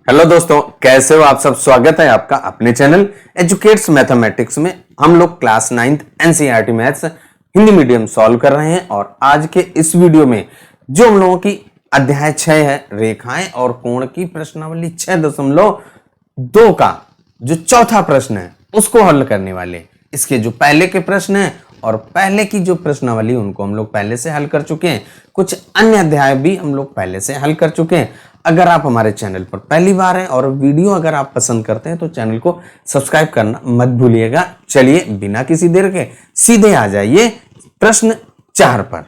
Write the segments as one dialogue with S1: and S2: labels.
S1: Hello दोस्तों, कैसे हो आप सब। स्वागत है आपका अपने चैनल एजुकेट्स मैथमेटिक्स में। हम लोग class 9th NCERT maths Hindi medium solve कर रहे हैं और आज के इस वीडियो में जो हम लोगों की अध्याय 6 है, रेखाएं और कोण की प्रश्नावली 6.2 का जो चौथा प्रश्न है उसको हल करने वाले। इसके जो पहले के प्रश्न हैं और पहले की जो प्रश्नावली उनको हम लोग पहले से हल कर चुके हैं। कुछ अन्य अध्याय भी हम लोग पहले से हल कर चुके हैं। अगर आप हमारे चैनल पर पहली बार हैं और वीडियो अगर आप पसंद करते हैं तो चैनल को सब्सक्राइब करना मत भूलिएगा। चलिए बिना किसी देर के सीधे आ जाइए प्रश्न 4 पर।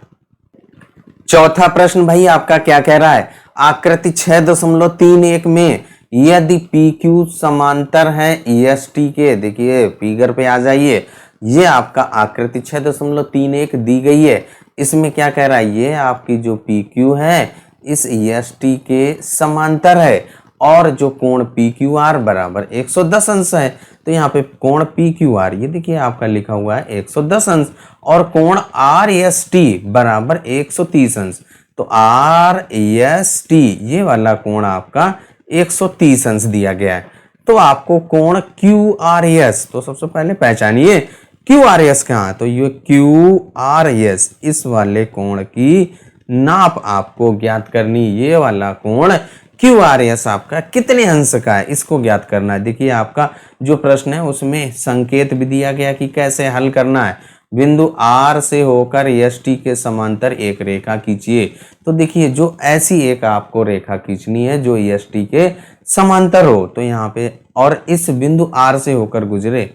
S1: चौथा प्रश्न भाई आपका क्या कह रहा है, आकृति 6.31 में यदि पी क्यू समांतर है EST के, देखिए फिगर पे आ जाइए। ये आपका आकृति 6.31 दी गई है। इसमें क्या कह रहा है, ये आपकी जो पी क्यू है इस EST के समांतर है और जो कोण PQR बराबर 110 अंश है। तो यहाँ पे कोण PQR ये देखिए आपका लिखा हुआ है 110 अंश और कोण RST बराबर 130 अंश। तो RST ये वाला कोण आपका 130 अंश दिया गया है। तो आपको कोण QRS, तो सबसे पहले पहचानिए QRS कहाँ है। तो ये QRS इस वाले कोण की नाप आपको ज्ञात करनी। ये वाला कोण QRS आपका कितने अंश का है इसको ज्ञात करना है। देखिए आपका जो प्रश्न है उसमें संकेत भी दिया गया कि कैसे हल करना है। बिंदु R से होकर EST के समांतर एक रेखा खींचिए। तो देखिए जो ऐसी एक आपको रेखा खींचनी है जो EST के समांतर हो, तो यहाँ पे और इस बिंदु R से होकर गुजरे।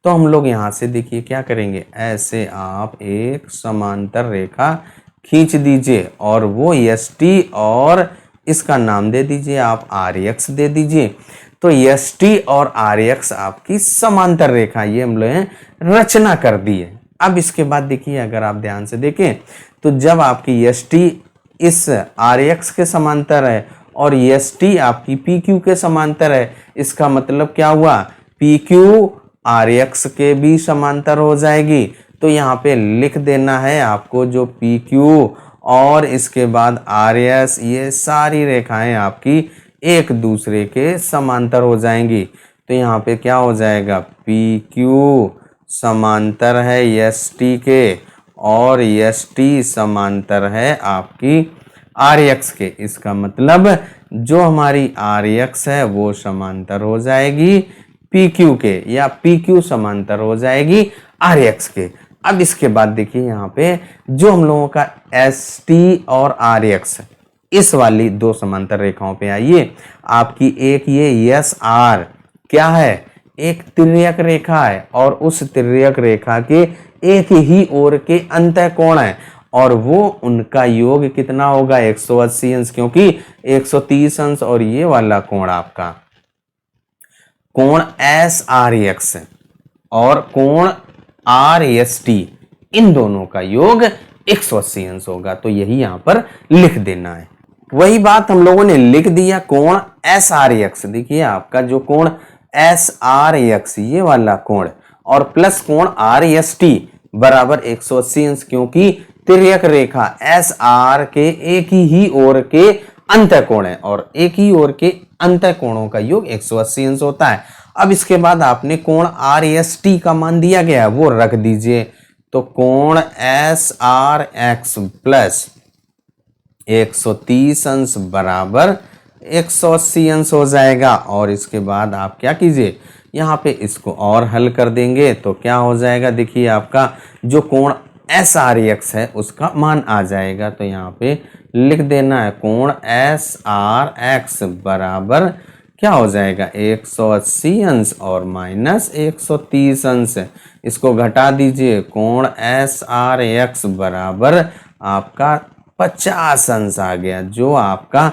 S1: तो हम लोग यहाँ से देखिए क्या करेंगे, ऐसे आप एक समांतर रेखा खींच दीजिए और वो EST और इसका नाम दे दीजिए आप RX दे दीजिए। तो EST और RX आपकी समांतर रेखा ये हम लोग रचना कर दी है। अब इसके बाद देखिए अगर आप ध्यान से देखें तो जब आपकी EST इस RX के समांतर है और EST आपकी PQ के समांतर है, इसका मतलब क्या हुआ, PQ RX के भी समांतर हो जाएगी। तो यहाँ पे लिख देना है आपको जो PQ और इसके बाद RS, ये सारी रेखाएं आपकी एक दूसरे के समांतर हो जाएंगी। तो यहाँ पे क्या हो जाएगा, PQ समांतर है EST के और EST समांतर है आपकी RX के। इसका मतलब जो हमारी RX है वो समांतर हो जाएगी PQ के या PQ समांतर हो जाएगी RX के। अब इसके बाद देखिए यहाँ पे जो हम लोगों का ST और RX इस वाली दो समांतर रेखाओं पे आइए। आपकी एक ये SR क्या है, एक तिर्यक रेखा है और उस तिर्यक रेखा के एक ही ओर के अंतःकोण है और वो उनका योग कितना होगा 180 अंश, क्योंकि 130 अंश और ये वाला कोण आपका कोण SRX और कोण RST इन दोनों का योग 180 अंश होगा। तो यही यहां पर लिख देना है। वही बात हम लोगों ने लिख दिया कोण SRX। देखिए आपका जो कोण SRX ये वाला कोण और प्लस कोण RST बराबर 180 अंश, क्योंकि तिर्यक रेखा SR के एक ही ओर के अंतःकोण है और एक ही ओर के अंतःकोणों का योग 180 अंश होता है। अब इसके बाद आपने कोण RST का मान दिया गया है वो रख दीजिए। तो कोण SRX प्लस 130 अंश बराबर 180 अंश हो जाएगा। और इसके बाद आप क्या कीजिए, यहाँ पे इसको और हल कर देंगे तो क्या हो जाएगा, देखिए आपका जो कोण SRX है उसका मान आ जाएगा। तो यहाँ पे लिख देना है कोण SRX बराबर क्या हो जाएगा 180 अंश और माइनस 130 अंश। इसको घटा दीजिए, कोण SRX बराबर आपका 50 अंश आ गया, जो आपका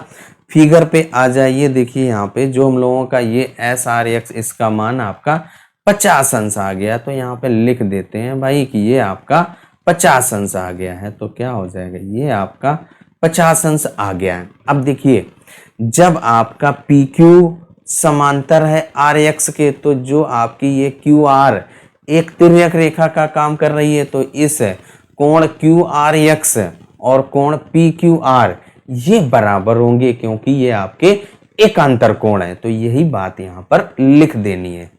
S1: फिगर पे आ जाइए। देखिए यहाँ पे जो हम लोगों का ये SRX इसका मान आपका 50 अंश आ गया। तो यहाँ पे लिख देते हैं भाई कि ये आपका 50 अंश आ गया है। तो क्या हो जाएगा, ये आपका 50 अंश आ गया है। अब देखिए जब आपका PQ समांतर है RX के, तो जो आपकी ये QR एक तिर्यक रेखा का काम कर रही है, तो इस कोण QRX और कोण PQR ये बराबर होंगे, क्योंकि ये आपके एकांतर कोण है, तो यही बात यहां पर लिख देनी है।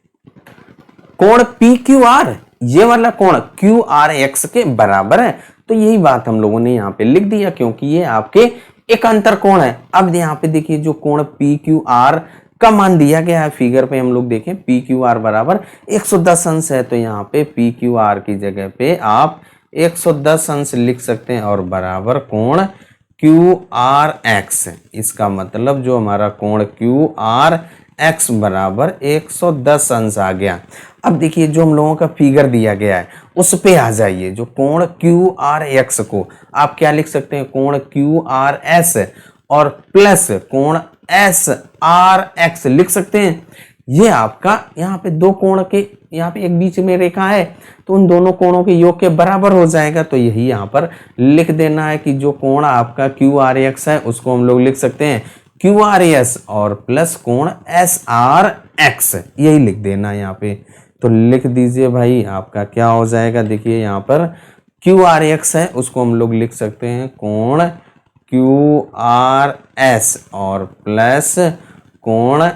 S1: कोण पी क्यू आर, ये वाला कोण क्यू आर एक्स के बराबर है, तो यही बात हम लोगों ने यहाँ पे लिख दिया क्योंकि ये आपके एकांतर कोण है। अब यहाँ पे देखिए जो कोण पी क्यू आर का मान दिया गया है फिगर पे, हम लोग देखें पी क्यू आर बराबर 110 अंश है, तो यहाँ पे पी क्यू आर की जगह पे आप 110 अंश लिख सकते हैं और बराबर कोण क्यू आर एक्स। इसका मतलब जो हमारा कोण क्यू आर एक्स बराबर 110 अंश आ गया। अब देखिए जो हम लोगों का फिगर दिया गया है उस पे आ जाइए। जो कोण क्यू आर एक्स को आप क्या लिख सकते हैं, कोण क्यू आर एस और प्लस कोण एस आर एक्स लिख सकते हैं। ये आपका यहाँ पे दो कोण के यहाँ पे एक बीच में रेखा है, तो उन दोनों कोणों के योग के बराबर हो जाएगा। तो यही यहाँ पर लिख देना है कि जो कोण आपका क्यू आर एक्स है उसको हम लोग लिख सकते हैं क्यू आर एस और प्लस कोण एस आर एक्स, यही लिख देना है यहाँ पे। तो लिख दीजिए भाई, आपका क्या हो जाएगा, देखिए यहाँ पर क्यू आर एक्स है उसको हम लोग लिख सकते हैं कोण क्यू आर एस और प्लस कोण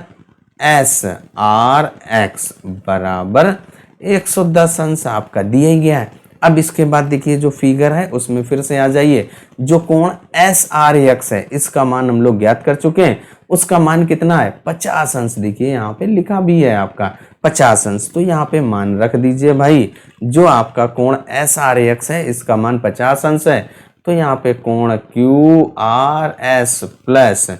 S1: एस आर एक्स बराबर 110 अंश आपका दिया ही गया है। अब इसके बाद देखिए जो फिगर है उसमें फिर से आ जाइए। जो कोण एस आर एक्स है इसका मान हम लोग ज्ञात कर चुके हैं, उसका मान कितना है 50 अंश। देखिए यहाँ पे लिखा भी है आपका 50 अंश, तो यहाँ पे मान रख दीजिए भाई। जो आपका कोण एस आर एक्स है इसका मान 50 अंश है, तो यहाँ पे कोण क्यू आर एस प्लस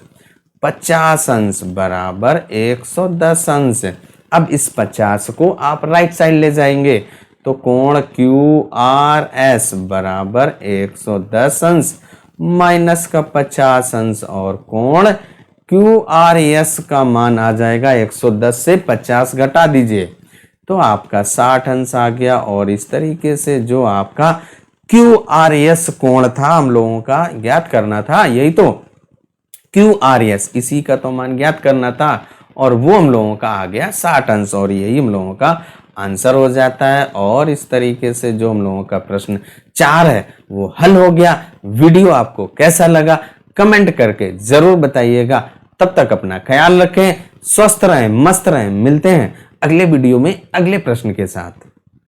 S1: 50 अंश बराबर 110 अंश। अब इस 50 को आप राइट साइड ले जाएंगे, तो कोण क्यू आर एस बराबर 110 अंश माइनस का 50 अंश और कोण क्यू आर एस का मान आ जाएगा 110 से 50 घटा दीजिए तो आपका 60 अंश आ गया। और इस तरीके से जो आपका क्यू आर एस कोण था हम लोगों का ज्ञात करना था, यही तो क्यू आर एस, इसी का तो मान ज्ञात करना था और वो हम लोगों का आ गया 60 अंश और यही हम लोगों का आंसर हो जाता है। और इस तरीके से जो हम लोगों का प्रश्न 4 है वो हल हो गया। वीडियो आपको कैसा लगा कमेंट करके जरूर बताइएगा। तब तक अपना ख्याल रखें, स्वस्थ रहें, मस्त रहें। मिलते हैं अगले वीडियो में अगले प्रश्न के साथ।